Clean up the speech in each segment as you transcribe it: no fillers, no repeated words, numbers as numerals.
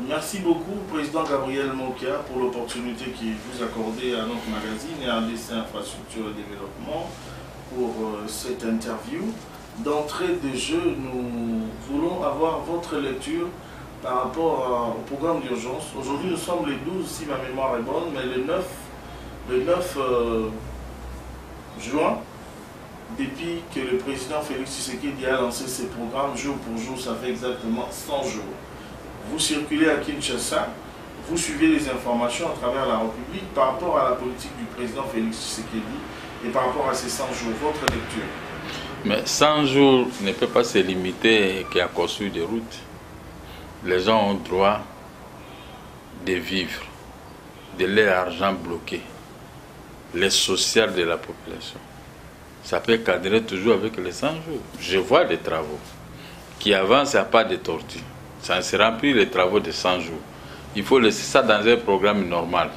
Merci beaucoup, Président Gabriel Mokia, pour l'opportunité qui vous accordée à notre magazine et à l'EC Infrastructure et Développement pour cette interview. D'entrée de jeu, nous voulons avoir votre lecture par rapport au programme d'urgence. Aujourd'hui, nous sommes les 12, si ma mémoire est bonne, mais le 9 juin, depuis que le président Félix Tshisekedi a lancé ses programmes jour pour jour, ça fait exactement 100 jours. Vous circulez à Kinshasa, vous suivez les informations à travers la République par rapport à la politique du président Félix Tshisekedi et par rapport à ces 100 jours. Votre lecture? Mais 100 jours ne peut pas se limiter qu'à construire des routes. Les gens ont droit de vivre, de leur argent bloqué, les sociales de la population. Ça peut cadrer toujours avec les 100 jours. Je vois des travaux qui avancent à pas de tortue. Ça se remplit les travaux de 100 jours. Il faut laisser ça dans un programme normal.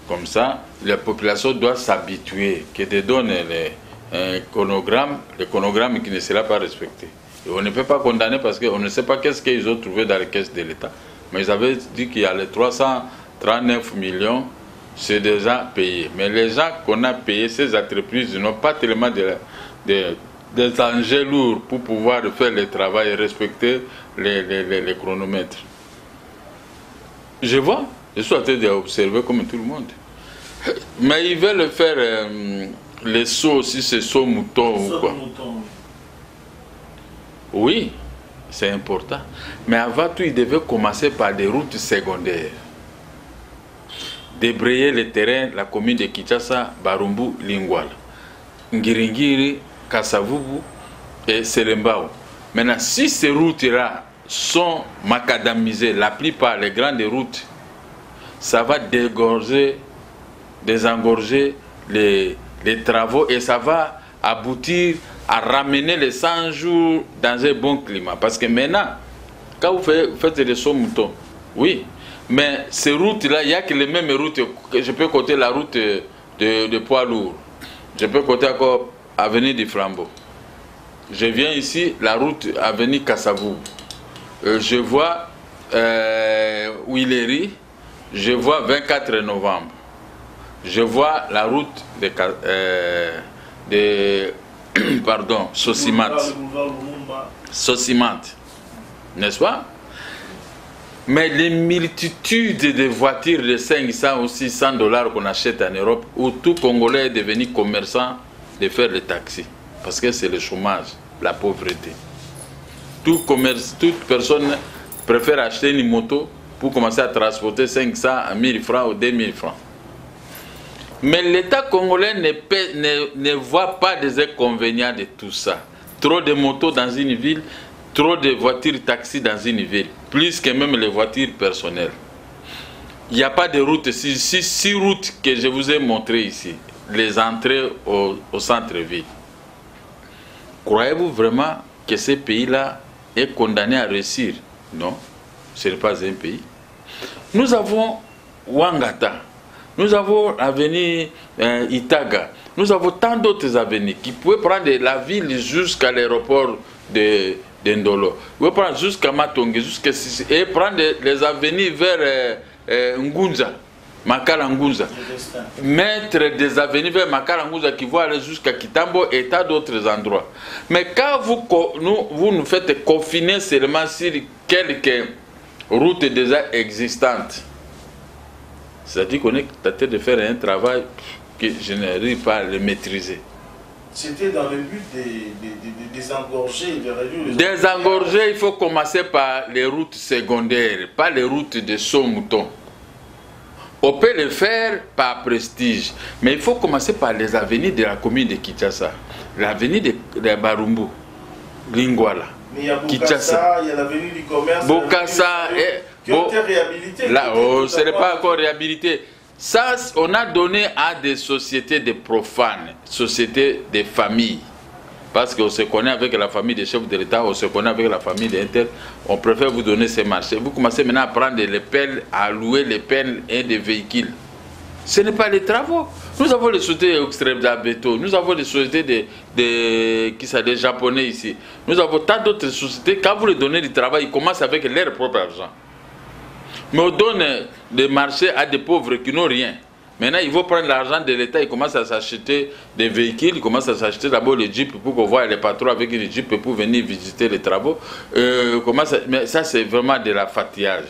Comme ça, la population doit s'habituer que de donner le chronogramme qui ne sera pas respecté. Et on ne peut pas condamner parce qu'on ne sait pas qu'est-ce qu'ils ont trouvé dans les caisses de l'État. Mais ils avaient dit qu'il y a les 339 millions, c'est déjà payé. Mais les gens qu'on a payés, ces entreprises n'ont pas tellement des enjeux lourds pour pouvoir faire le travail et respecter les chronomètres. Je vois, je suis en train d'observer comme tout le monde. Mais ils veulent faire les sauts aussi, ces sauts moutons ou quoi. Oui, c'est important. Mais avant tout, ils devaient commencer par des routes secondaires. Débrayer le terrain, la commune de Kinshasa, Barumbu, Lingwala, Ngiringiri, Kasavubu et Selembao. Maintenant, si ces routes-là sont macadamisées, la plupart, les grandes routes, ça va désengorger les travaux et ça va aboutir à ramener les 100 jours dans un bon climat. Parce que maintenant, quand vous faites des sauts moutons, oui, mais ces routes-là, il n'y a que les mêmes routes. Je peux compter la route de poids lourd. Je peux compter encore avenue du Flambeau. Je viens ici, la route avenue Kassavou. Je vois Willery. Je vois 24 novembre. Je vois la route de pardon, Sosimat. Sosimat. N'est-ce pas? Mais les multitudes de voitures de 500 ou 600 $ qu'on achète en Europe, où tout Congolais est devenu commerçant de faire le taxi. Parce que c'est le chômage, la pauvreté. Toute personne préfère acheter une moto pour commencer à transporter 500 à 1000 francs ou 2000 francs. Mais l'État congolais ne voit pas des inconvénients de tout ça. Trop de motos dans une ville, trop de voitures taxis dans une ville, plus que même les voitures personnelles. Il n'y a pas de route, 6 routes que je vous ai montrées ici, les entrées au centre-ville. Croyez-vous vraiment que ce pays-là est condamné à réussir? Non, ce n'est pas un pays. Nous avons Wangata, nous avons l'avenue Itaga, nous avons tant d'autres avenues qui pouvaient prendre la ville jusqu'à l'aéroport de Ndolo. Vous pouvez prendre jusqu'à Matongue, et prendre les avenues vers Ngunza, Makala Ngunza. Mettre des avenues vers Makala Ngunza qui vont aller jusqu'à Kitambo et tant d'autres endroits. Mais quand vous nous faites confiner seulement sur quelques routes déjà existantes, c'est-à-dire qu'on est tenté de faire un travail que je n'arrive pas à le maîtriser. C'était dans le but de désengorger, de réduire les... Désengorger, il faut commencer par les routes secondaires, pas les routes de saut-mouton. On peut le faire par prestige, mais il faut commencer par les avenues de la commune de Kinshasa, l'avenue de Barumbu, Lingwala, mais il y a Bokassa, il y a l'avenue du commerce, Bokassa, qui ont été réhabilités. Là, ce n'est pas encore réhabilité. Ça, on a donné à des sociétés de profanes, sociétés de familles. Parce qu'on se connaît avec la famille des chefs de l'État, on se connaît avec la famille d'Inter. On préfère vous donner ces marchés. Vous commencez maintenant à prendre les pelles, à louer les pelles et des véhicules. Ce n'est pas les travaux. Nous avons les sociétés extrêmes d'Abeto, nous avons les sociétés des Japonais ici. Nous avons tant d'autres sociétés. Quand vous leur donnez du travail, ils commencent avec leur propre argent. Mais on donne des marchés à des pauvres qui n'ont rien. Maintenant, il faut prendre l'argent de l'État, il commence à s'acheter des véhicules, il commence à s'acheter d'abord les jeeps pour qu'on voit les patrons avec les jeeps pour venir visiter les travaux. Mais ça, c'est vraiment de la fatillage.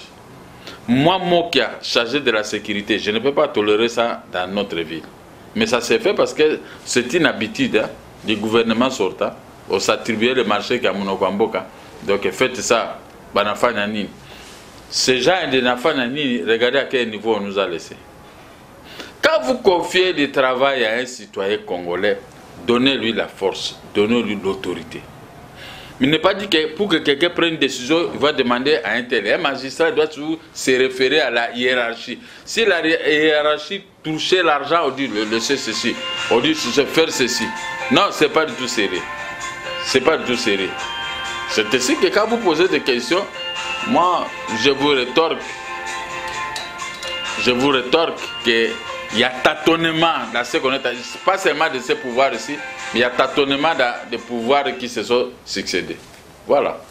Moi, Mokia, chargé de la sécurité, je ne peux pas tolérer ça dans notre ville. Mais ça s'est fait parce que c'est une habitude du gouvernement sortant. On s'attribuait le marché à Monokwamboka. Donc faites ça, Banafa Nani. Ces gens de Nafa Nani, regardez à quel niveau on nous a laissé. Quand vous confiez du travail à un citoyen congolais, donnez-lui la force, donnez-lui l'autorité. Il n'est pas dit que pour que quelqu'un prenne une décision, il va demander à un tel. Un magistrat doit toujours se référer à la hiérarchie. Si la hiérarchie touchait l'argent, on dit laissez ceci, on dit faire ceci. Non, ce n'est pas du tout sérieux. Ce n'est pas du tout sérieux. C'est ainsi que quand vous posez des questions, moi, je vous rétorque qu'il y a tâtonnement dans ce qu'on est, pas seulement de ces pouvoirs ici, mais il y a tâtonnement des pouvoirs qui se sont succédés. Voilà.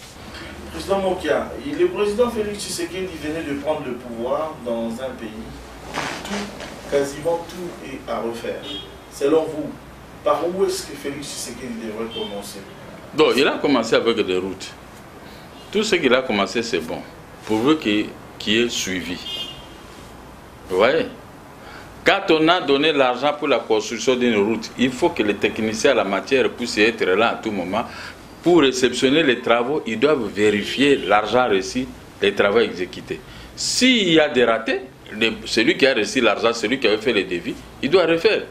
Président Mokia, le président Félix Tshisekedi venait de prendre le pouvoir dans un pays, quasiment tout est à refaire. Selon vous, par où est-ce que Félix Tshisekedi devrait commencer? Donc, il a commencé avec des routes. Tout ce qu'il a commencé, c'est bon, pourvu qu'il y ait suivi. Vous voyez? Quand on a donné l'argent pour la construction d'une route, il faut que les techniciens à la matière puissent être là à tout moment. Pour réceptionner les travaux, ils doivent vérifier l'argent reçu, les travaux exécutés. S'il y a des ratés, celui qui a reçu l'argent, celui qui avait fait les devis, il doit refaire.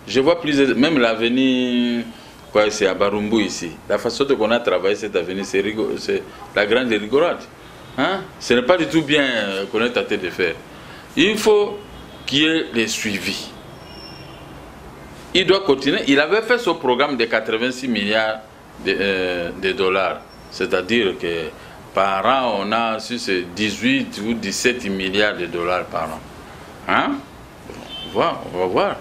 Je vois même l'avenue, c'est à Barumbu ici. La façon dont on a travaillé cette avenue, c'est la grande rigorade. Hein? Ce n'est pas du tout bien qu'on est tenté de faire. Il faut qu'il y ait les suivis. Il doit continuer. Il avait fait son programme de 86 milliards de dollars. C'est-à-dire que par an, on a sur ces 18 ou 17 milliards de dollars par an. Hein? On va voir.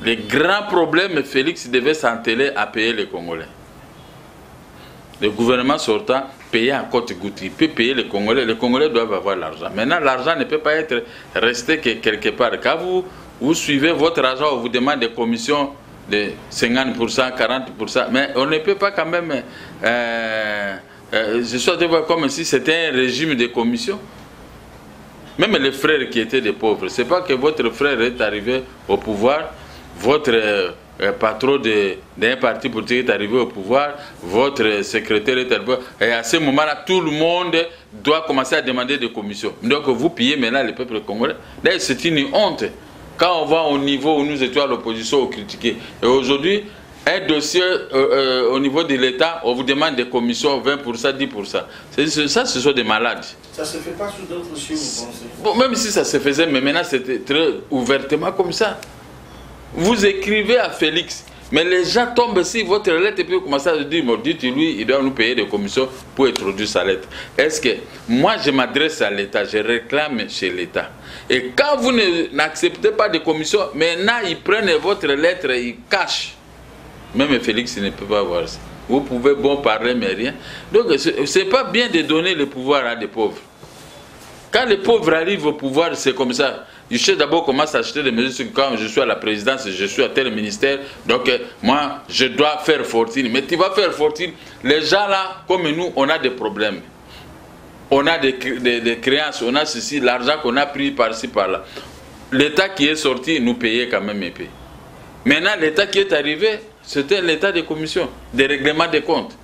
Le grand problème, Félix devait s'enteler à payer les Congolais. Le gouvernement sortant payait en compte-gouttes. Il peut payer les Congolais doivent avoir l'argent. Maintenant, l'argent ne peut pas être resté quelque part. Quand vous suivez votre argent, on vous demande des commissions de 50%, 40%. Mais on ne peut pas quand même... je souhaite voir comme si c'était un régime de commissions. Même les frères qui étaient des pauvres. Ce n'est pas que votre frère est arrivé au pouvoir, votre... patron d'un parti politique est arrivé au pouvoir, votre secrétaire est arrivé, et à ce moment-là, tout le monde doit commencer à demander des commissions. Donc vous pillez maintenant le peuple congolais. D'ailleurs, c'est une honte. Quand on va au niveau où nous étions à l'opposition, on critiquait. Et aujourd'hui, un dossier au niveau de l'État, on vous demande des commissions, 20%, 10%. Ça, ce sont des malades. Ça ne se fait pas sous d'autres cieux, vous pensez? Bon, même si ça se faisait, mais maintenant, c'était très ouvertement comme ça. Vous écrivez à Félix, mais les gens tombent si votre lettre et puis commencez à dire, dites-lui, il doit nous payer des commissions pour introduire sa lettre. Est-ce que moi je m'adresse à l'État, je réclame chez l'État. Et quand vous n'acceptez pas de commissions, maintenant ils prennent votre lettre et ils cachent. Même Félix ne peut pas voir ça. Vous pouvez bon parler, mais rien. Donc ce n'est pas bien de donner le pouvoir à des pauvres. Quand les pauvres arrivent au pouvoir, c'est comme ça. Je sais d'abord comment s'acheter des mesures. Quand je suis à la présidence, je suis à tel ministère. Donc, moi, je dois faire fortune. Mais tu vas faire fortune. Les gens là, comme nous, on a des problèmes. On a des créances, on a ceci, l'argent qu'on a pris par-ci, par-là. L'État qui est sorti nous payait quand même épais. Maintenant, l'État qui est arrivé, c'était l'État des commissions, des règlements des comptes.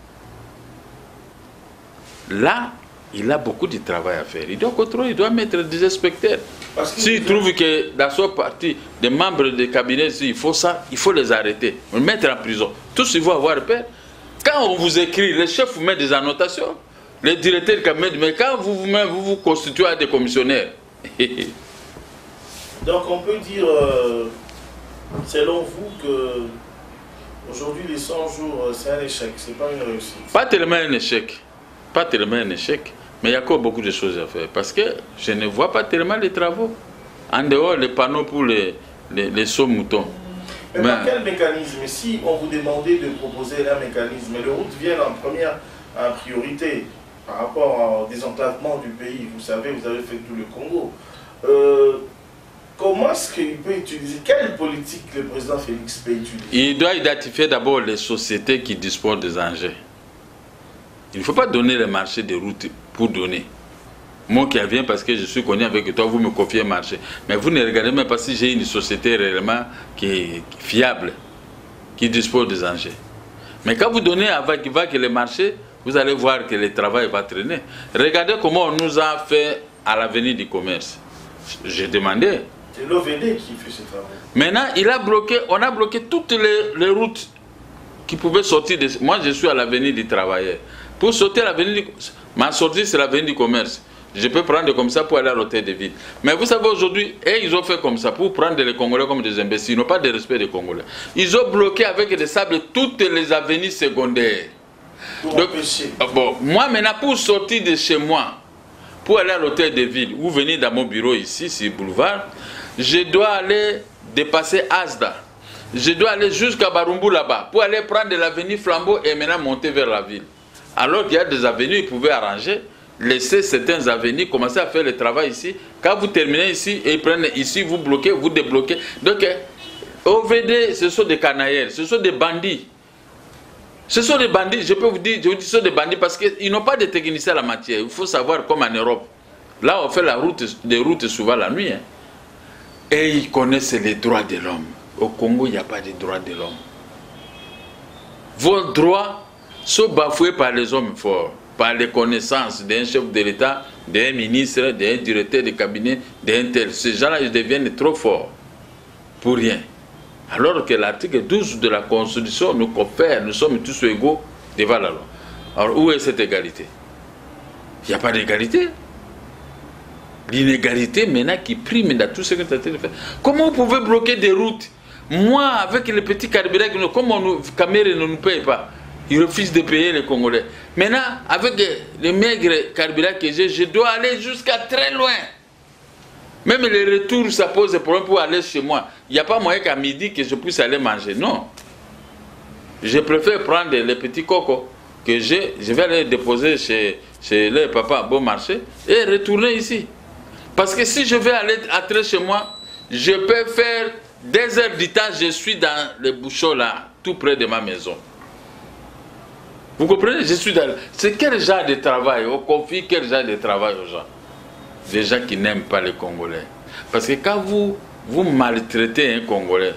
Là, il a beaucoup de travail à faire. Il doit contrôler, il doit mettre des inspecteurs. S'il trouve que dans son parti, des membres des cabinets, il faut ça, il faut les arrêter, les mettre en prison. Tous ils vont avoir peur. Quand on vous écrit, le chef vous met des annotations, les directeurs du cabinet, mais quand vous constituez à des commissionnaires. Donc on peut dire, selon vous, que aujourd'hui les 100 jours, c'est un échec, c'est pas une réussite. Pas tellement un échec. Pas tellement un échec. Mais il y a encore beaucoup de choses à faire. Parce que je ne vois pas tellement les travaux. En dehors, les panneaux pour les sauts moutons. Mais par quel mécanisme? Si on vous demandait de proposer un mécanisme, les routes viennent en première priorité. par rapport au désenclavement du pays. Vous savez, vous avez fait tout le Congo. Comment est-ce qu'il peut utiliser, quelle politique le président Félix peut utiliser? Il doit identifier d'abord les sociétés qui disposent des engins. Il ne faut pas donner les marchés des routes pour donner. Moi qui viens parce que je suis connu avec toi, vous me confiez un marché. Mais vous ne regardez même pas si j'ai une société réellement qui est fiable, qui dispose des engins. Mais quand vous donnez à Vakivac les marchés, vous allez voir que le travail va traîner. Regardez comment on nous a fait à l'avenir du commerce. J'ai demandé. C'est l'OVD qui fait ce travail. Maintenant, on a bloqué toutes les routes qui pouvaient sortir. Moi, je suis à l'avenir du travailleur. Pour sortir à l'avenir, ma sortie, c'est l'avenir du commerce. Je peux prendre comme ça pour aller à l'hôtel de ville. Mais vous savez, aujourd'hui, ils ont fait comme ça pour prendre les Congolais comme des imbéciles. Ils n'ont pas de respect des Congolais. Ils ont bloqué avec des sables toutes les avenirs secondaires. Donc, bon, moi, maintenant, pour sortir de chez moi, pour aller à l'hôtel de ville ou venir dans mon bureau ici, sur le boulevard, je dois aller dépasser Asda. Je dois aller jusqu'à Barumbu là-bas pour aller prendre l'avenue Flambeau et maintenant monter vers la ville. Alors qu'il y a des avenues, ils pouvaient arranger, laisser certains avenues, commencer à faire le travail ici. Quand vous terminez ici, et ils prennent ici, vous bloquez, vous débloquez. Donc, OVD, ce sont des canailleurs, ce sont des bandits. Ce sont des bandits, je peux vous dire, ce sont des bandits parce qu'ils n'ont pas de techniciens en la matière. Il faut savoir, comme en Europe, là on fait des routes souvent la nuit. Hein. Et ils connaissent les droits de l'homme. Au Congo, il n'y a pas de droits de l'homme. Vos droits sont bafoués par les hommes forts, par les connaissances d'un chef de l'État, d'un ministre, d'un directeur de cabinet, d'un tel. Ces gens-là, ils deviennent trop forts pour rien. Alors que l'article 12 de la Constitution nous confère, nous sommes tous égaux devant la loi. Alors où est cette égalité? Il n'y a pas d'égalité. L'inégalité maintenant qui prime dans tout ce que tu as fait. Comment vous pouvez bloquer des routes? Moi, avec les petits carburants, comment Cameroun ne nous paye pas? Ils refusent de payer les Congolais. Maintenant, avec les maigres carburants que j'ai, je dois aller jusqu'à très loin. Même les retours, ça pose des problèmes pour aller chez moi. Il n'y a pas moyen qu'à midi que je puisse aller manger. Non. Je préfère prendre les petits cocos que j'ai. Je vais aller déposer chez le papa bon marché et retourner ici. Parce que si je vais aller entrer chez moi, je peux faire des heures du temps, je suis dans les bouchons là, tout près de ma maison. Vous comprenez? Je suis dans... C'est quel genre de travail? On confie quel genre de travail aux gens? Des gens qui n'aiment pas les Congolais. Parce que quand vous maltraitez un Congolais,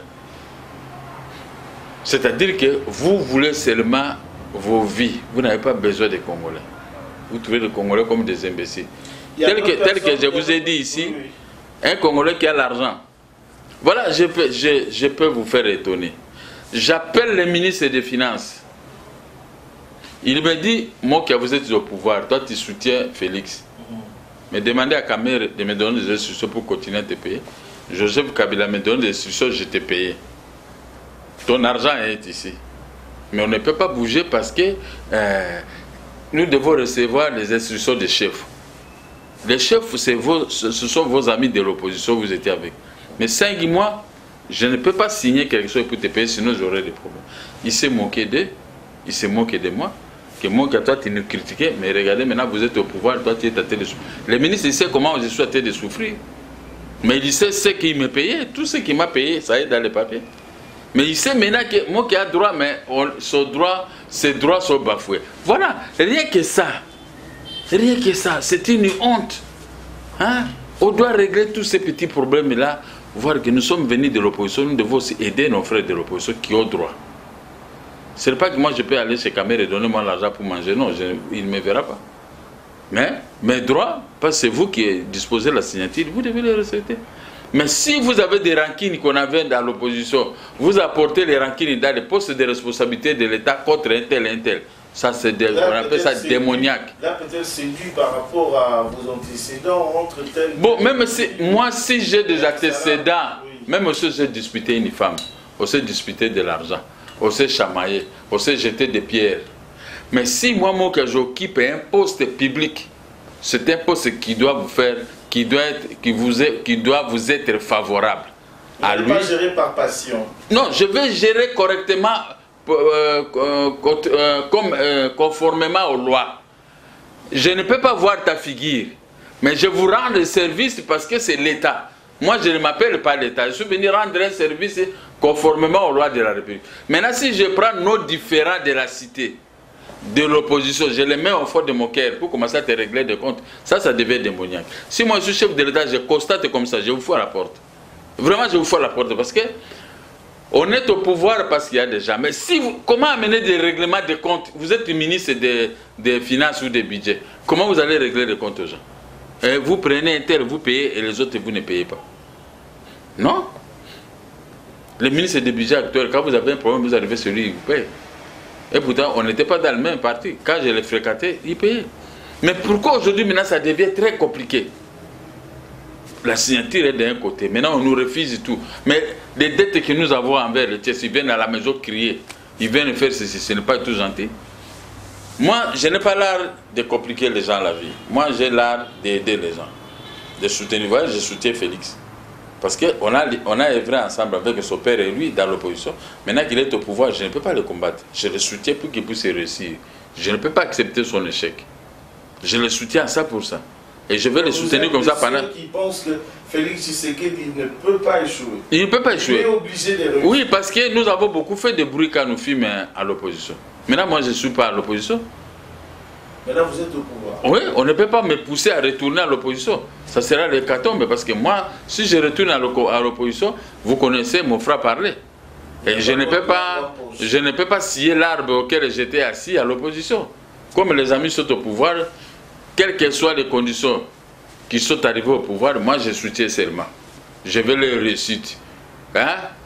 c'est-à-dire que vous voulez seulement vos vies. Vous n'avez pas besoin des Congolais. Vous trouvez les Congolais comme des imbéciles. Tel que je vous ai dit ici, oui. Un Congolais qui a l'argent. Voilà, je peux vous faire étonner. J'appelle le ministre des Finances. Il me dit, moi qui vous êtes au pouvoir, toi tu soutiens Félix. Mais demandez à Kamer de me donner des instructions pour continuer à te payer. Joseph Kabila me donne des instructions, je t'ai payé. Ton argent est ici. Mais on ne peut pas bouger parce que nous devons recevoir les instructions des chefs. Les chefs, ce sont vos amis de l'opposition, vous étiez avec. Mais 5 mois, je ne peux pas signer quelque chose pour te payer, sinon j'aurai des problèmes. Il s'est moqué d'eux, il s'est moqué de moi. Que moi, que toi, tu nous critiquais, mais regardez, maintenant vous êtes au pouvoir, toi, tu es à tête de souffrir. Le ministre, il sait comment je suis à tête de souffrir. Mais il sait ce qu'il me payait, tout ce qu'il m'a payé, ça est dans les papiers. Mais il sait maintenant que moi qui ai droit, mais ses droits sont bafoués. Voilà, rien que ça. Rien que ça, c'est une honte. Hein? On doit régler tous ces petits problèmes-là, voir que nous sommes venus de l'opposition, nous devons aussi aider nos frères de l'opposition qui ont droit. Ce n'est pas que moi je peux aller chez Kamer et donner moi l'argent pour manger, non, il ne me verra pas. Mais mes droits, parce que c'est vous qui disposez de la signature, vous devez les respecter. Mais si vous avez des rancines qu'on avait dans l'opposition, vous apportez les rancines dans les postes de responsabilité de l'État contre un tel. Ça, on appelle ça démoniaque. Là, peut-être c'est dû par rapport à vos antécédents entre tels... Bon, même si, moi, si j'ai des antécédents, oui. Même si j'ai disputé une femme, on s'est disputé de l'argent, on s'est chamaillé, on s'est jeté des pierres. Mais si moi, que j'occupe un poste public, c'est un poste qui doit vous faire, qui doit vous être favorable. À lui. Pas gérer par passion. Non, je vais gérer correctement, conformément aux lois. je ne peux pas voir ta figure, mais je vous rends le service parce que c'est l'État. Moi, je ne m'appelle pas l'État. Je suis venu rendre un service conformément aux lois de la République. Maintenant, si je prends nos différends de la cité, de l'opposition, je les mets au fond de mon cœur pour commencer à te régler des comptes, ça devient démoniaque. Si moi, je suis chef de l'État, je constate comme ça, je vous fous à la porte. Vraiment, je vous fous à la porte parce que on est au pouvoir parce qu'il y a des gens. Mais si vous, comment amener des règlements de comptes? Vous êtes ministre des Finances ou des Budgets. Comment vous allez régler les comptes aux gens? Et vous prenez un tel, vous payez et les autres, vous ne payez pas. Non. Le ministre des Budgets actuel, quand vous avez un problème, vous arrivez celui qui vous paye. Et pourtant, on n'était pas dans le même parti. Quand je l'ai fréquenté, il payait. Mais pourquoi aujourd'hui, maintenant, ça devient très compliqué? La signature est d'un côté. Maintenant, on nous refuse tout. Mais les dettes que nous avons envers les Tchèques, ils viennent à la maison crier. Ils viennent faire ceci. Ce n'est pas tout gentil. Moi, je n'ai pas l'art de compliquer les gens la vie. Moi, j'ai l'art d'aider les gens. De soutenir. Vous voyez, je soutiens Félix. Parce qu'on a œuvré ensemble avec son père et lui dans l'opposition. Maintenant qu'il est au pouvoir, je ne peux pas le combattre. Je le soutiens pour qu'il puisse réussir. Je ne peux pas accepter son échec. Je le soutiens à 100%. Et je vais le soutenir comme ça pendant... Ceux qui pensent que Félix Tshisekedi ne peut pas échouer. Il ne peut pas échouer. Il est obligé de réussir. Oui, parce que nous avons beaucoup fait de bruit quand nous fûmes à l'opposition. Maintenant, moi, je ne suis pas à l'opposition. Maintenant, vous êtes au pouvoir. Oui, on ne peut pas me pousser à retourner à l'opposition. Ça sera l'hécatombe. Parce que moi, si je retourne à l'opposition, vous connaissez mon frère parler. Et je ne peux pas scier l'arbre auquel j'étais assis à l'opposition. Comme les amis sont au pouvoir, quelles que soient les conditions qui sont arrivées au pouvoir, moi je soutiens seulement. Je vais les réussir.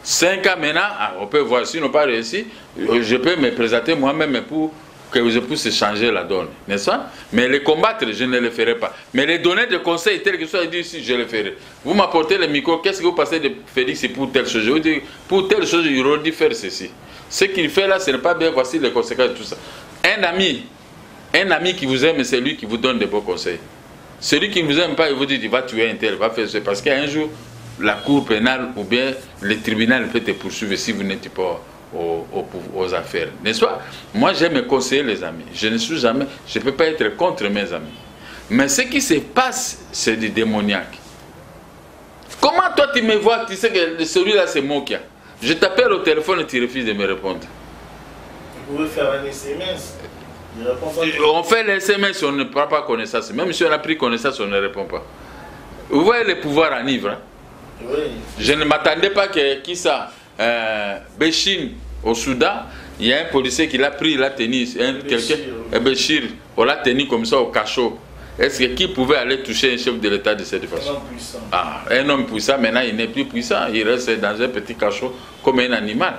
5 ans maintenant, on peut voir, s'ils n'ont pas réussi, je peux me présenter moi-même pour que je puisse changer la donne, n'est-ce pas? Mais les combattre, je ne les ferai pas. Mais les donner des conseils tels que soit dit ici, je les ferai. Vous m'apportez le micro, qu'est-ce que vous passez de Félix pour telle chose? Je vous dis, pour telle chose, il aurait dû faire ceci. Ce qu'il fait là, ce n'est pas bien, voici les conséquences de tout ça. Un ami qui vous aime, c'est lui qui vous donne des bons conseils. Celui qui ne vous aime pas, il vous dit, il va tuer un tel, va faire ça. Parce qu'un jour, la cour pénale ou bien le tribunal peut te poursuivre si vous n'êtes pas aux affaires. N'est-ce pas? Moi, j'aime conseiller les amis. Je ne peux pas être contre mes amis. Mais ce qui se passe, c'est du démoniaque. Comment toi tu me vois, tu sais que celui-là c'est Mokia. Je t'appelle au téléphone et tu refuses de me répondre. Vous pouvez faire un SMS. On fait les SMS, on ne prend pas connaissance. Même si on a pris connaissance, on ne répond pas. Vous voyez le pouvoir en ivre. Oui. Je ne m'attendais pas que qui ça, Béchine au Soudan, il y a un policier qui l'a pris, il l'a tenu, quelqu'un, Béchir, on l'a tenu comme ça au cachot. Est-ce que qui pouvait aller toucher un chef de l'État de cette façon? Un homme puissant. Ah, un homme puissant, maintenant il n'est plus puissant, il reste dans un petit cachot comme un animal.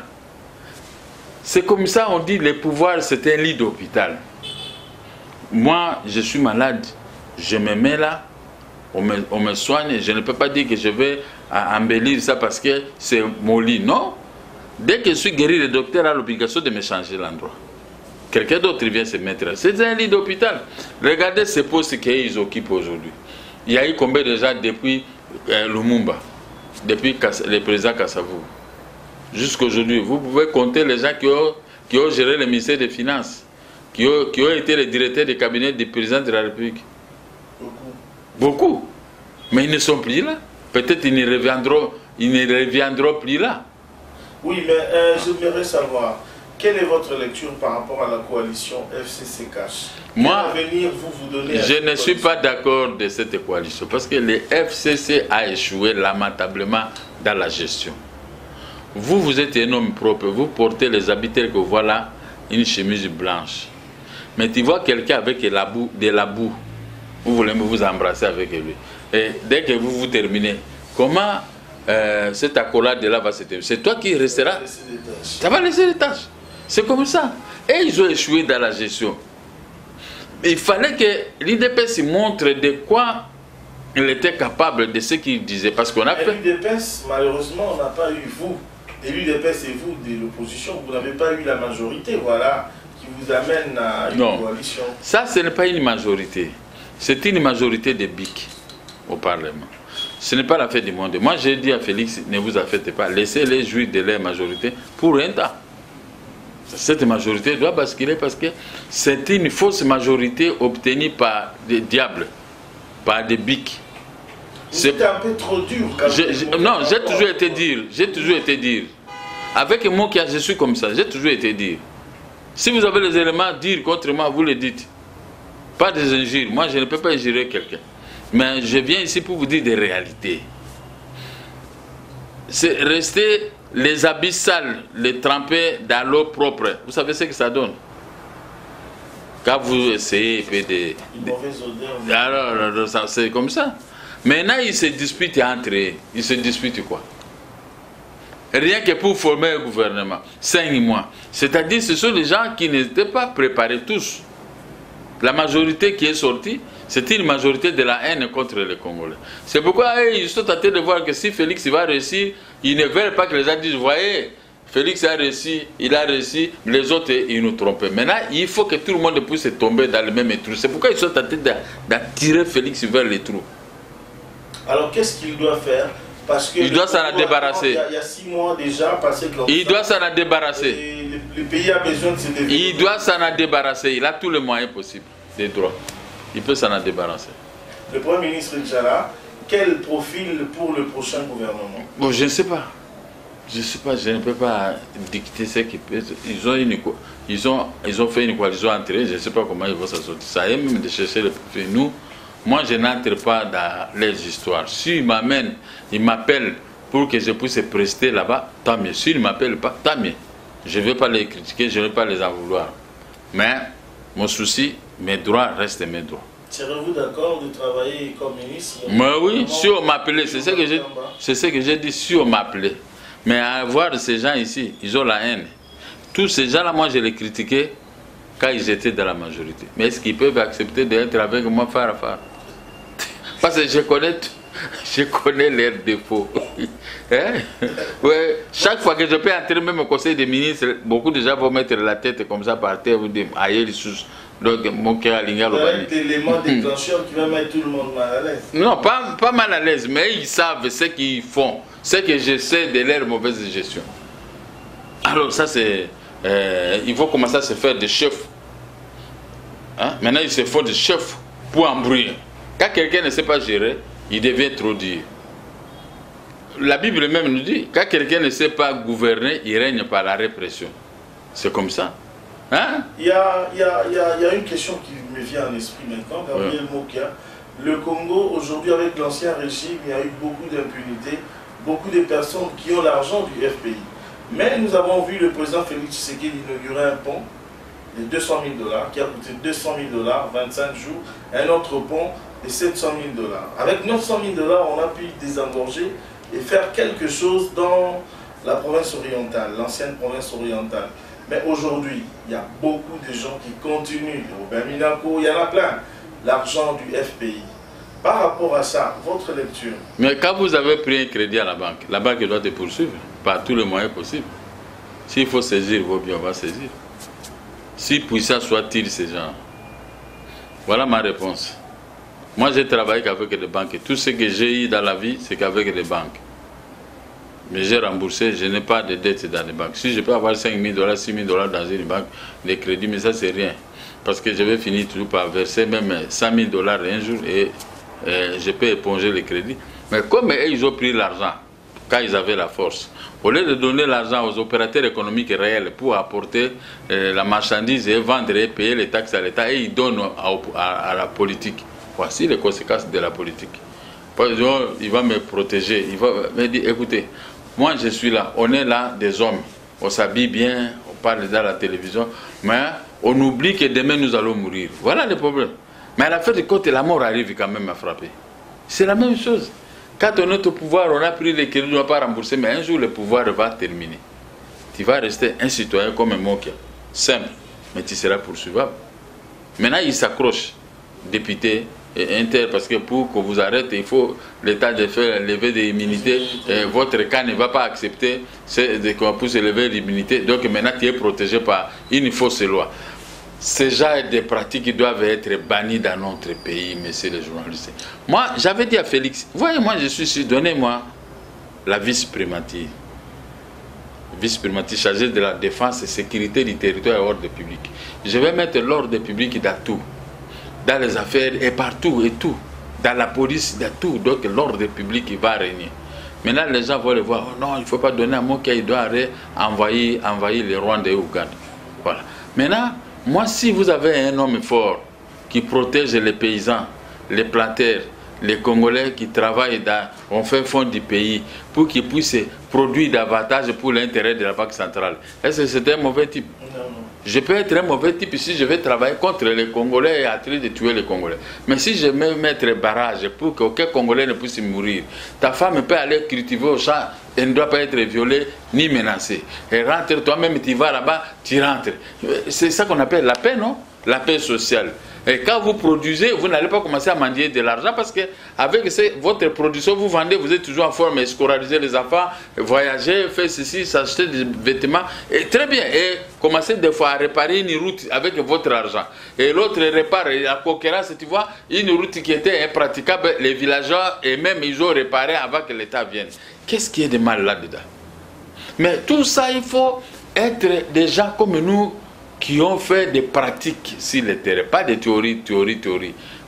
C'est comme ça, on dit le pouvoir c'est un lit d'hôpital. Moi, je suis malade, je me mets là, on me soigne, je ne peux pas dire que je vais embellir ça parce que c'est mon lit, non. Dès que je suis guéri, le docteur a l'obligation de me changer l'endroit. Quelqu'un d'autre vient se mettre là. C'est un lit d'hôpital. Regardez ces postes qu'ils occupent aujourd'hui. Il y a eu combien de gens depuis Lumumba, depuis le président Kassavou. Jusqu'à aujourd'hui, vous pouvez compter les gens qui ont géré le ministère des Finances, qui ont été les directeurs des cabinets du président de la République. Beaucoup. Mais ils ne sont plus là. Peut-être ils ne reviendront plus là. Oui, mais j'aimerais savoir, quelle est votre lecture par rapport à la coalition FCC-Cash? Moi, je ne suis pas d'accord de cette coalition parce que le FCC a échoué lamentablement dans la gestion. Vous êtes un homme propre, vous portez les habits tels que voilà, une chemise blanche. Mais tu vois quelqu'un avec de la boue, vous voulez vous embrasser avec lui. Et dès que vous terminez, comment cette accolade-là va se terminer? C'est toi qui resteras. Ça va laisser des tâches. C'est comme ça. Et ils ont échoué dans la gestion. Il fallait que l'IDPS montre de quoi il était capable de ce qu'il disait. Parce qu'on a fait. L'IDPS, malheureusement, on n'a pas eu vous. Et l'IDPS et vous de l'opposition, vous n'avez pas eu la majorité, voilà, qui vous amène à une coalition. Ça, ce n'est pas une majorité. C'est une majorité de BIC au Parlement. Ce n'est pas la fête du monde. Moi, j'ai dit à Félix, ne vous affectez pas, laissez-les jouir de leur majorité pour un temps. Cette majorité doit basculer parce que c'est une fausse majorité obtenue par des diables, par des bics. C'était un peu trop dur. Non, j'ai toujours été dire. Avec mon cas, je suis comme ça, j'ai toujours été dire. Si vous avez les éléments à dire contre moi, vous les dites. Pas des injures. Moi, je ne peux pas injurer quelqu'un. Mais je viens ici pour vous dire des réalités. C'est rester les habits sales, les tremper dans l'eau propre. Vous savez ce que ça donne? Quand vous essayez Une mauvaise odeur. Alors, c'est comme ça. Maintenant, ils se disputent entre eux. Ils se disputent quoi? Rien que pour former un gouvernement. 5 mois. C'est-à-dire, ce sont des gens qui n'étaient pas préparés tous. La majorité qui est sortie, c'était une majorité de la haine contre les Congolais. C'est pourquoi ils sont tentés de voir que si Félix va réussir, ils ne veulent pas que les gens disent, voyez, Félix a réussi, il a réussi, les autres, ils nous trompent. Maintenant, il faut que tout le monde puisse tomber dans le même trou. C'est pourquoi ils sont tentés d'attirer Félix vers les trous. Alors, qu'est-ce qu'il doit faire? Parce que il doit s'en débarrasser. Il y a 6 mois déjà, passé comme il ça, doit s'en débarrasser. Le pays a besoin de se développer. Il doit s'en débarrasser. Il a tous les moyens possibles, des droits. Il peut s'en débarrasser. Le Premier ministre Njala, quel profil pour le prochain gouvernement? Bon, je ne sais pas. Je ne sais pas, je ne peux pas dicter ce qu'ils peuvent. Ils ont fait une coalition entre eux, je ne sais pas comment ils vont s'en sortir. Ça y est même de chercher le profil. Nous, moi, je n'entre pas dans les histoires. S'ils m'amènent, ils m'appellent pour que je puisse prester là-bas, tant mieux. S'ils ne m'appellent pas, tant mieux. Je ne vais pas les critiquer, je ne vais pas les en vouloir. Mais mon souci, mes droits restent mes droits. Serez-vous d'accord de travailler comme ministre? Mais oui, si on m'appelait, c'est ce que j'ai dit, si on m'appelait. Mais à voir ces gens ici, ils ont la haine. Tous ces gens-là, moi, je les critiquais quand ils étaient dans la majorité. Mais est-ce qu'ils peuvent accepter d'être avec moi phare à phare? Parce que je connais leurs défauts. Hein? Ouais. Chaque fois que je peux entrer même au conseil des ministres, beaucoup de gens vont mettre la tête comme ça par terre, vous dire aïe les sous. Donc mon cœur a l'ingénieur. C'est un élément déclencheur qui va mettre tout le monde mal à l'aise. Non, pas mal à l'aise, mais ils savent ce qu'ils font, ce que je sais de leur mauvaise gestion. Alors ça c'est, il faut commencer à se faire des chefs. Hein? Maintenant ils se font des chefs pour embrouiller. Quand quelqu'un ne sait pas gérer, il devient trop dur. La Bible même nous dit, quand quelqu'un ne sait pas gouverner, il règne par la répression. C'est comme ça. Hein? Il y a une question qui me vient en esprit maintenant, Gabriel Mokia. Le Congo, aujourd'hui, avec l'ancien régime, il y a eu beaucoup d'impunité, beaucoup de personnes qui ont l'argent du FPI. Mais nous avons vu le président Félix Tshisekedi inaugurer un pont de 200 000 $, qui a coûté 200 000 $, 25 jours, un autre pont de 700 000 $. Avec 900 000 $, on a pu désengorger et faire quelque chose dans la province orientale, l'ancienne province orientale. Mais aujourd'hui, il y a beaucoup de gens qui continuent. Robert Minako, il y en a plein. L'argent du FPI. Par rapport à ça, votre lecture? Mais quand vous avez pris un crédit à la banque doit te poursuivre par tous les moyens possibles. S'il faut saisir vos biens, on va saisir. Si puissant soit-il ces gens. Voilà ma réponse. Moi, j'ai travaillé qu'avec les banques. Tout ce que j'ai eu dans la vie, c'est qu'avec les banques. Mais j'ai remboursé, je n'ai pas de dette dans les banques. Si je peux avoir 5 000 $, 6 000 $ dans une banque, les crédits, mais ça c'est rien. Parce que je vais finir toujours par verser même 100 000 $ un jour et je peux éponger les crédits. Mais comme eux, ils ont pris l'argent quand ils avaient la force, au lieu de donner l'argent aux opérateurs économiques réels pour apporter la marchandise et vendre et payer les taxes à l'État, et ils donnent à la politique. Voici les conséquences de la politique. Par exemple, il va me protéger, il va me dire, écoutez, moi je suis là, on est là des hommes, on s'habille bien, on parle dans la télévision, mais on oublie que demain nous allons mourir. Voilà le problème. Mais à la fin du compte, la mort arrive quand même à frapper. C'est la même chose. Quand on est au pouvoir, on a pris les crédits, on ne va pas rembourser, mais un jour le pouvoir va terminer. Tu vas rester un citoyen comme un Mokia, simple, mais tu seras poursuivable. Maintenant, il s'accroche, député, Inter, parce que pour que vous arrêtez, il faut l'État de faire lever des immunités. Votre cas ne va pas accepter qu'on puisse lever l'immunité. Donc maintenant, tu es protégé par une fausse loi. Ces genres de pratiques doivent être bannis dans notre pays, messieurs les journalistes. Moi, j'avais dit à Félix, voyez, moi je suis ici, donnez-moi la vice-primature. vice-primature chargé de la défense et sécurité du territoire et ordre public. Je vais mettre l'ordre public dans tout, dans les affaires et partout et tout, dans la police, dans tout. Donc l'ordre public il va régner. Maintenant les gens vont le voir, oh non, il ne faut pas donner à Mokia, il doit envahir les Rwandais et Ouganda. Voilà. Maintenant, moi si vous avez un homme fort qui protège les paysans, les planteurs, les Congolais qui travaillent on fait fond du pays pour qu'ils puissent produire davantage pour l'intérêt de la Banque centrale. Est-ce que c'est un mauvais type? Non. Je peux être un mauvais type si je vais travailler contre les Congolais et en train de tuer les Congolais. Mais si je vais mettre barrage pour qu'aucun Congolais ne puisse mourir, ta femme peut aller cultiver au champ, elle ne doit pas être violée ni menacée. Elle rentre, toi-même tu vas là-bas, tu rentres. C'est ça qu'on appelle la paix, non? La paix sociale. Et quand vous produisez, vous n'allez pas commencer à mendier de l'argent parce que avec votre production, vous vendez, vous êtes toujours en forme, scolariser les enfants, voyager, faire ceci, s'acheter des vêtements. Et très bien. Et commencer des fois à réparer une route avec votre argent. Et l'autre répare, la concurrence, tu vois, une route qui était impraticable, les villageois et même ils ont réparé avant que l'État vienne. Qu'est-ce qui est de mal là-dedans? Mais tout ça, il faut être des gens comme nous, qui ont fait des pratiques sur le terrain, pas des théories,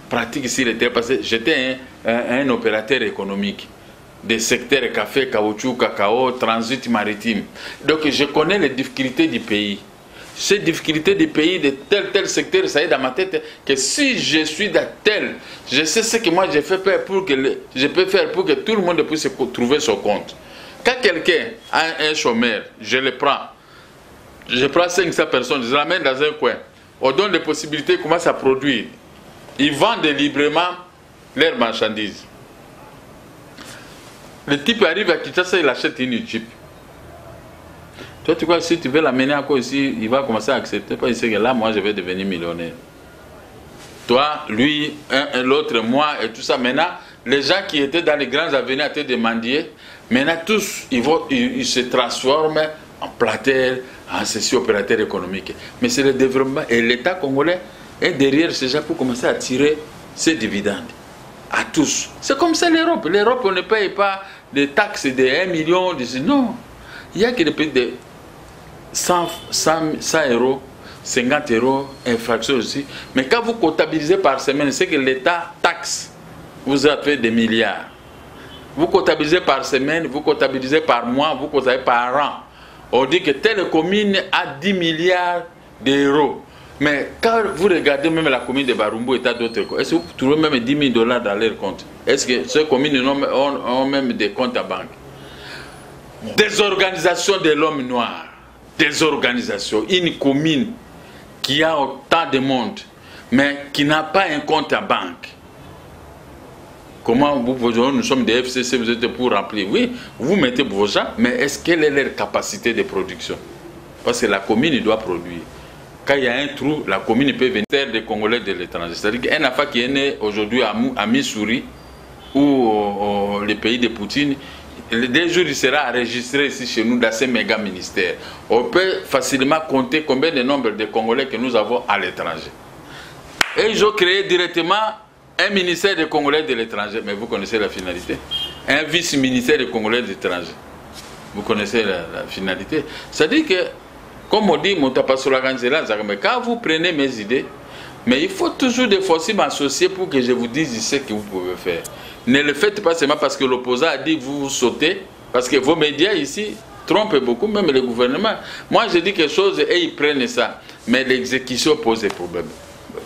pratiques sur le terrain, parce que j'étais un opérateur économique des secteurs café, caoutchouc, cacao, transit maritime. Donc je connais les difficultés du pays. Ces difficultés du pays, de tel secteur, ça est dans ma tête, que si je suis dans tel, je sais ce que moi je peux faire pour que tout le monde puisse trouver son compte. Quand quelqu'un a un chômeur, je le prends. Je prends 500 personnes, je les ramène dans un coin. On donne des possibilités, commence à produire. Ils vendent librement leurs marchandises. Le type arrive à Kinshasa, il achète une Jeep. Toi, tu crois que si tu veux l'amener encore ici, il va commencer à accepter. Pas ici que là, moi, je vais devenir millionnaire. Toi, lui, l'autre, moi et tout ça. Maintenant, les gens qui étaient dans les grands avenirs à te demander, maintenant, tous, ils se transforment en planteurs, en ceci opérateur économique. Mais c'est le développement et l'État congolais est derrière ces gens pour commencer à tirer ses dividendes. À tous. C'est comme ça l'Europe. L'Europe, on ne paye pas des taxes de 1 million. Non. Il y a que des pays de 100 euros, 50 euros, infraction aussi. Mais quand vous comptabilisez par semaine, c'est que l'État taxe. Vous avez des milliards. Vous comptabilisez par semaine, vous comptabilisez par mois, vous comptabilisez par an. On dit que telle commune a 10 milliards d'euros. Mais quand vous regardez même la commune de Barumbu et d'autres, est-ce que vous trouvez même 10 000 $ dans leur compte? Est-ce que ces communes ont même des comptes à banque? Des organisations de l'homme noir, des organisations, une commune qui a autant de monde, mais qui n'a pas un compte à banque. Comment vous pouvez, nous sommes des FCC, vous êtes pour remplir? Oui, vous mettez vos gens, mais est-ce quelle est leur capacité de production? Parce que la commune doit produire. Quand il y a un trou, la commune peut venir des Congolais de l'étranger. C'est-à-dire qu'un enfant qui est né aujourd'hui à Missouri ou le pays de Poutine, dès jours il sera enregistré ici chez nous dans ces méga ministères. On peut facilement compter combien de nombre de Congolais que nous avons à l'étranger. Et ils ont créé directement un ministère des Congolais de l'étranger, mais vous connaissez la finalité. Un vice-ministère des Congolais de l'étranger. Vous connaissez la finalité. C'est-à-dire que, comme on dit, mais quand vous prenez mes idées, mais il faut toujours des forces m'associer pour que je vous dise ce que vous pouvez faire. Ne le faites pas seulement parce que l'opposant a dit que vous sautez, parce que vos médias ici trompent beaucoup, même le gouvernement. Moi, je dis quelque chose et ils prennent ça, mais l'exécution pose des problèmes.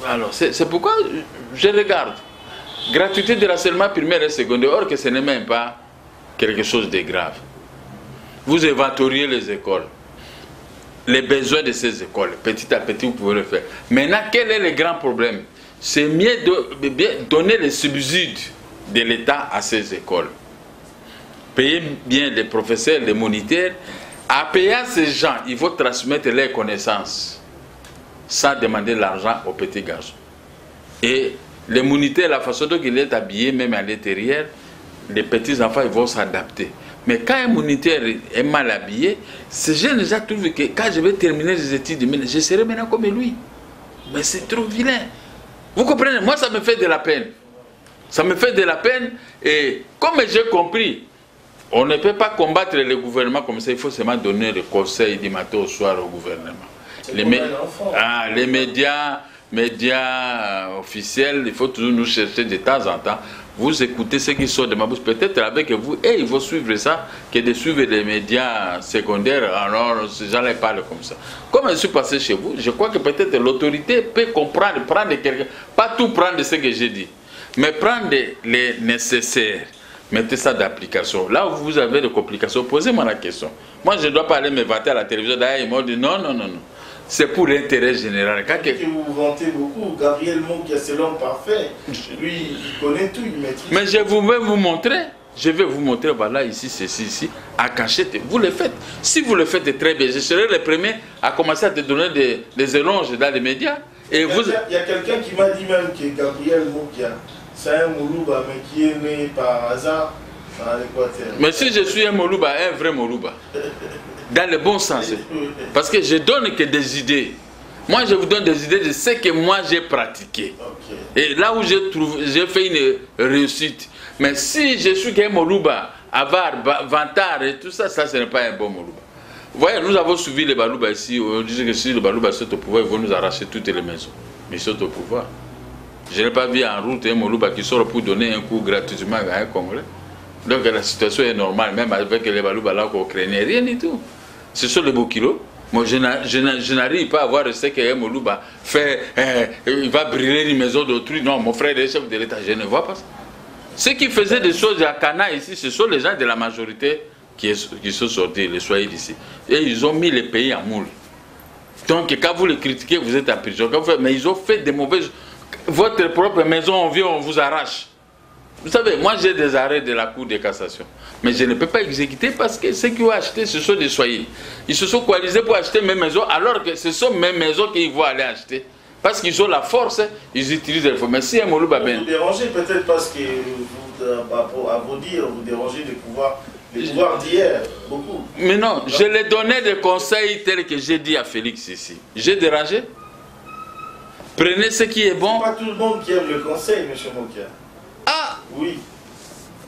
Alors, c'est pourquoi je regarde. Gratuité de l'enseignement primaire et secondaire, or que ce n'est même pas quelque chose de grave. Vous inventoriez les écoles, les besoins de ces écoles, petit à petit vous pouvez le faire. Maintenant, quel est le grand problème? C'est mieux de donner les subsides de l'État à ces écoles. Payer bien les professeurs, les moniteurs. En payant ces gens, il faut transmettre leurs connaissances sans demander l'argent aux petits garçons. Et les moniteurs, la façon dont il est habillé, même à l'intérieur, les petits enfants ils vont s'adapter. Mais quand un moniteur est mal habillé, ces jeunes déjà trouvent que quand je vais terminer les études, je serai maintenant comme lui. Mais c'est trop vilain. Vous comprenez? Moi, ça me fait de la peine. Ça me fait de la peine. Et comme j'ai compris On ne peut pas combattre le gouvernement comme ça, il faut seulement donner le conseil du matin au soir au gouvernement. Les médias officiels, il faut toujours nous chercher de temps en temps. Vous écoutez ce qui sort de ma bouche, peut-être avec vous, et il faut suivre ça, que de suivre les médias secondaires, alors ces gens-là parlent comme ça. Comme je suis passé chez vous, je crois que peut-être l'autorité peut comprendre, prendre quelqu'un, pas tout prendre de ce que j'ai dit, mais prendre les nécessaires. Mettez ça d'application. Là où vous avez des complications, posez-moi la question. Moi, je ne dois pas aller me vanter à la télévision. D'ailleurs, ils m'ont dit non. C'est pour l'intérêt général. Que vous vous vantez beaucoup. Gabriel Mokia, c'est l'homme parfait. Lui, il connaît tout, il maîtrise. Mais je vais vous montrer. Je vais vous montrer, voilà, ici, ceci, ici, à cachette. Vous le faites. Si vous le faites très bien, je serai le premier à commencer à te donner des éloges dans les médias. Et il y a quelqu'un qui m'a dit même que Gabriel Mokia, c'est un Moulouba, mais qui est né par hasard dans l'Équateur. Mais si je suis un Moulouba, un vrai Moulouba, dans le bon sens, parce que je donne que des idées. Moi, je vous donne des idées de ce que moi j'ai pratiqué. Okay. Et là où j'ai fait une réussite. Mais si je suis qu'un Moulouba, avare, vantard et tout ça, ça ce n'est pas un bon Moulouba. Vous voyez, nous avons suivi les Balouba ici. On disait que si les Balouba sont au pouvoir, ils vont nous arracher toutes les maisons. Mais ils sont au pouvoir. Je n'ai pas vu en route un Moulouba qui sort pour donner un coup gratuitement à un Congolais. Donc la situation est normale, même avec les Balouba là qu'on craignait, rien du tout. Ce sont les beaux kilos. Moi, je n'arrive pas à voir ce qu'un Moulouba fait. Il va brûler une maison d'autrui. Non, mon frère est chef de l'État, je ne vois pas ça. Ceux qui faisaient des choses à Cana ici, ce sont les gens de la majorité qui sont sortis, les soyez d'ici. Et ils ont mis les pays en moule. Donc quand vous les critiquez, vous êtes en prison. Mais ils ont fait des mauvaises... Votre propre maison, on vient, on vous arrache. Vous savez, moi j'ai des arrêts de la Cour de cassation. Mais je ne peux pas exécuter parce que ceux qui ont acheté, ce sont des soyez. Ils se sont coalisés pour acheter mes maisons, alors que ce sont mes maisons qu'ils vont aller acheter. Parce qu'ils ont la force, ils utilisent les forces. Mais si un Moulouba ben... Vous dérangez peut-être parce que, à vous dire, vous dérangez les pouvoirs d'hier, beaucoup. Mais non, je les donnais des conseils tels que j'ai dit à Félix ici. J'ai dérangé. Prenez ce qui est bon. C'est pas tout le monde qui aime le conseil, M. Mokia. Ah! Oui.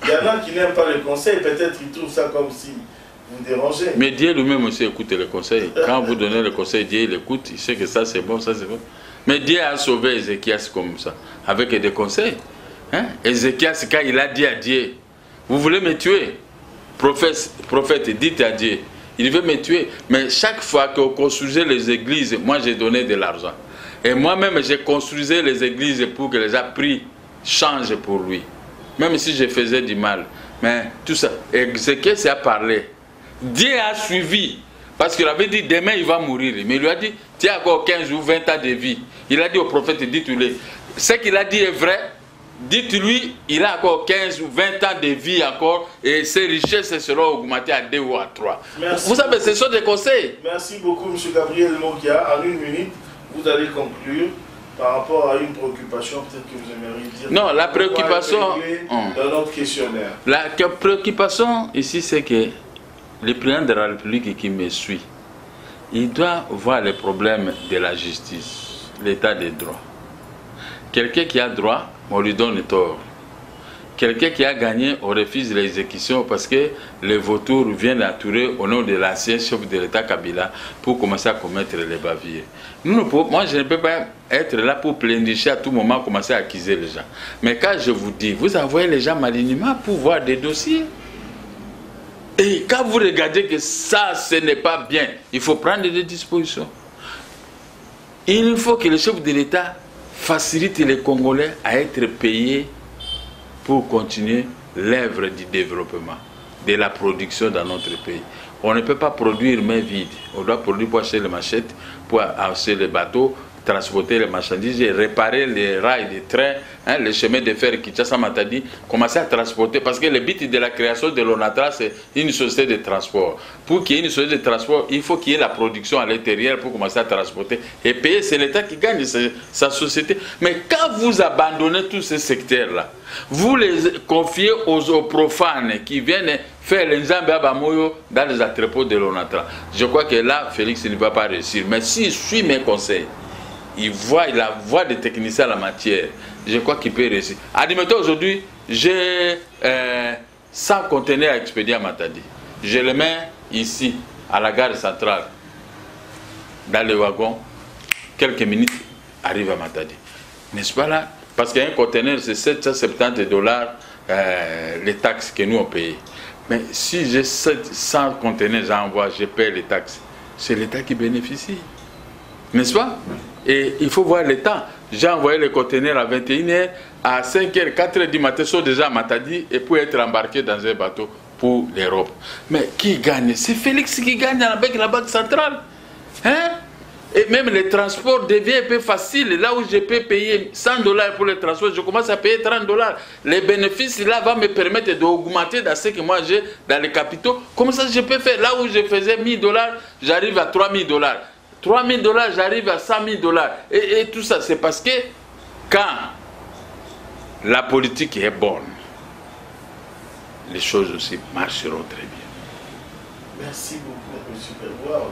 Il y en a qui n'aiment pas le conseil, peut-être qu'ils trouvent ça comme si vous dérangez. Mais Dieu lui-même aussi écoute les conseils. Quand vous donnez le conseil, Dieu il écoute, il sait que ça c'est bon, ça c'est bon. Mais Dieu a sauvé Ézéchias comme ça, avec des conseils. Hein? Ézéchias, quand il a dit à Dieu, vous voulez me tuer? Prophète, dites à Dieu, il veut me tuer. Mais chaque fois qu'on construisait les églises, moi j'ai donné de l'argent. Et moi-même, j'ai construisé les églises pour que les gens prient, changent pour lui. Même si je faisais du mal. Mais tout ça, Ézéchias a parlé. Dieu a suivi. Parce qu'il avait dit, demain il va mourir. Mais il lui a dit, tu as encore 15 ou 20 ans de vie. Il a dit au prophète, dites-lui. Ce qu'il a dit est vrai. Dites-lui, il a encore 15 ou 20 ans de vie encore. Et ses richesses seront augmentées à 2 ou à 3. Merci. Vous savez, ce sont des conseils. Merci beaucoup, M. Gabriel Mokia. En une minute, vous allez conclure par rapport à une préoccupation, peut-être que vous aimeriez dire. Non, la préoccupation... Dans notre questionnaire. La préoccupation ici, c'est que le président de la République qui me suit, il doit voir les problèmes de la justice, l'état des droits. Quelqu'un qui a droit, on lui donne tort. Quelqu'un qui a gagné, on refuse l'exécution parce que les vautours viennent attourer au nom de l'ancien chef de l'État Kabila pour commencer à commettre les bavures. Moi, je ne peux pas être là pour plénicher à tout moment, commencer à accuser les gens. Mais quand je vous dis, vous envoyez les gens malignement pour voir des dossiers. Et quand vous regardez que ça, ce n'est pas bien, il faut prendre des dispositions. Il faut que le chef de l'État facilite les Congolais à être payés pour continuer l'œuvre du développement, de la production dans notre pays. On ne peut pas produire main vide. On doit produire pour acheter les machettes, pour acheter les bateaux, transporter les marchandises et réparer les rails des trains, les chemins de fer Kinshasa-Matadi, commencer à transporter. Parce que le but de la création de l'ONATRA, c'est une société de transport. Pour qu'il y ait une société de transport, il faut qu'il y ait la production à l'intérieur pour commencer à transporter. Et payer, c'est l'État qui gagne sa société. Mais quand vous abandonnez tous ces secteurs-là, vous les confiez aux profanes qui viennent faire les Nzambe Abamoyo dans les entrepôts de l'ONATRA. Je crois que là, Félix ne va pas réussir. Mais s'il suit mes conseils, il a voix des techniciens en la matière, je crois qu'il peut réussir. Admettons aujourd'hui, j'ai 100 conteneurs expédiés à Matadi. Je les mets ici, à la gare centrale, dans le wagon. Quelques minutes, arrive à Matadi. N'est-ce pas là? Parce qu'un conteneur, c'est 770 $, les taxes que nous on paye. Mais si j'ai 100 conteneurs, j'envoie, je paye les taxes. C'est l'État qui bénéficie. N'est-ce pas? Et il faut voir le temps. J'ai envoyé les conteneurs à 21h, à 5h, 4h du matin, sont déjà à Matadi et pour être embarqués dans un bateau pour l'Europe. Mais qui gagne? C'est Félix qui gagne avec la Banque centrale. Hein? Et même le transport devient un peu facile. Là où je peux payer 100 $ pour le transport, je commence à payer 30 $. Les bénéfices là vont me permettre d'augmenter dans ce que moi j'ai dans les capitaux. Comme ça, je peux faire. Là où je faisais 1000 $, j'arrive à 3000 $. 3000 $, j'arrive à 100 000 $. Et tout ça, c'est parce que quand la politique est bonne, les choses aussi marcheront très bien. Merci beaucoup, M. Pelbois.